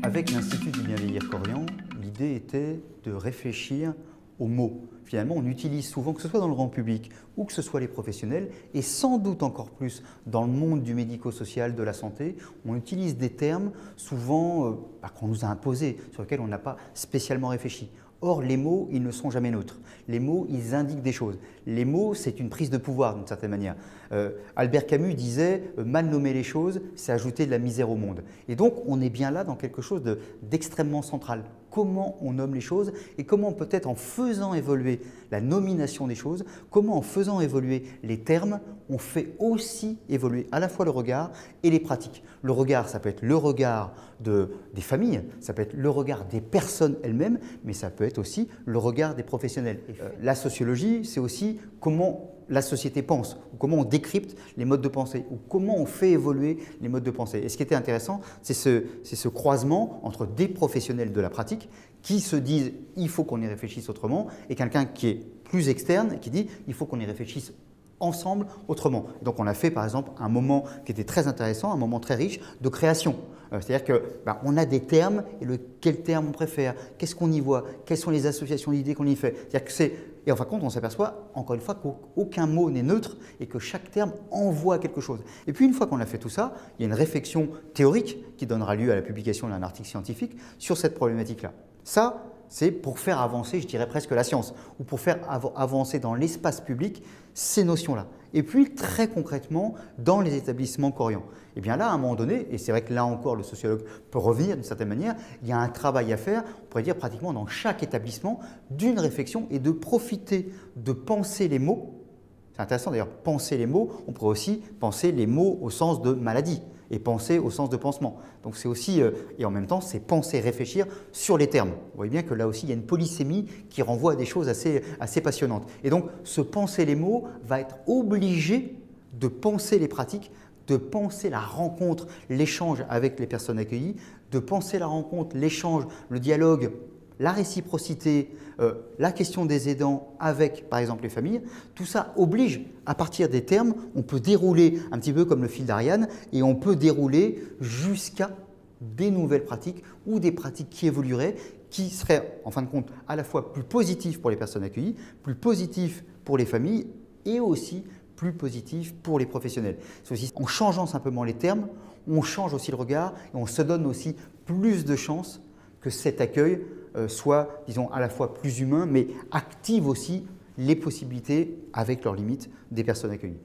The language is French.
Avec l'Institut du bien vieillir Korian, l'idée était de réfléchir aux mots. Finalement, on utilise souvent, que ce soit dans le grand public ou que ce soit les professionnels, et sans doute encore plus dans le monde du médico-social, de la santé, on utilise des termes souvent qu'on nous a imposés, sur lesquels on n'a pas spécialement réfléchi. Or, les mots, ils ne sont jamais neutres. Les mots, ils indiquent des choses. Les mots, c'est une prise de pouvoir d'une certaine manière. Albert Camus disait « mal nommer les choses, c'est ajouter de la misère au monde ». Et donc, on est bien là dans quelque chose d'extrêmement central. Comment on nomme les choses et comment peut-être en faisant évoluer la nomination des choses, comment en faisant évoluer les termes, on fait aussi évoluer à la fois le regard et les pratiques. Le regard, ça peut être le regard des familles, ça peut être le regard des personnes elles-mêmes, mais ça peut être aussi le regard des professionnels. La sociologie, c'est aussi comment la société pense, ou comment on décrypte les modes de pensée, ou comment on fait évoluer les modes de pensée. Et ce qui était intéressant, c'est ce croisement entre des professionnels de la pratique qui se disent « il faut qu'on y réfléchisse autrement » et quelqu'un qui est plus externe qui dit « il faut qu'on y réfléchisse ensemble autrement ». Donc on a fait par exemple un moment qui était très intéressant, un moment très riche de création. C'est-à-dire qu'on a des termes et quel terme on préfère, qu'est-ce qu'on y voit, quelles sont les associations d'idées qu'on y fait. Et en fin de compte, on s'aperçoit encore une fois qu'aucun mot n'est neutre et que chaque terme envoie quelque chose. Et puis une fois qu'on a fait tout ça, il y a une réflexion théorique qui donnera lieu à la publication d'un article scientifique sur cette problématique-là. Ça, c'est pour faire avancer, je dirais presque la science, ou pour faire avancer dans l'espace public ces notions-là. Et puis, très concrètement, dans les établissements Korian. Et bien là, à un moment donné, et c'est vrai que là encore, le sociologue peut revenir d'une certaine manière, il y a un travail à faire, on pourrait dire pratiquement dans chaque établissement, d'une réflexion et de profiter de penser les mots. C'est intéressant d'ailleurs, penser les mots, on pourrait aussi penser les mots au sens de maladie et penser au sens de pansement. Donc c'est aussi, et en même temps, c'est penser, réfléchir sur les termes. Vous voyez bien que là aussi, il y a une polysémie qui renvoie à des choses assez passionnantes. Et donc, ce penser les mots va être obligé de penser les pratiques, de penser la rencontre, l'échange avec les personnes accueillies, de penser la rencontre, l'échange, le dialogue, la réciprocité, la question des aidants avec, par exemple, les familles, tout ça oblige, à partir des termes, on peut dérouler un petit peu comme le fil d'Ariane et on peut dérouler jusqu'à des nouvelles pratiques ou des pratiques qui évolueraient, qui seraient, en fin de compte, à la fois plus positives pour les personnes accueillies, plus positives pour les familles et aussi plus positifs pour les professionnels. C'est aussi en changeant simplement les termes, on change aussi le regard et on se donne aussi plus de chances que cet accueil soit, disons, à la fois plus humain, mais active aussi les possibilités, avec leurs limites, des personnes accueillies.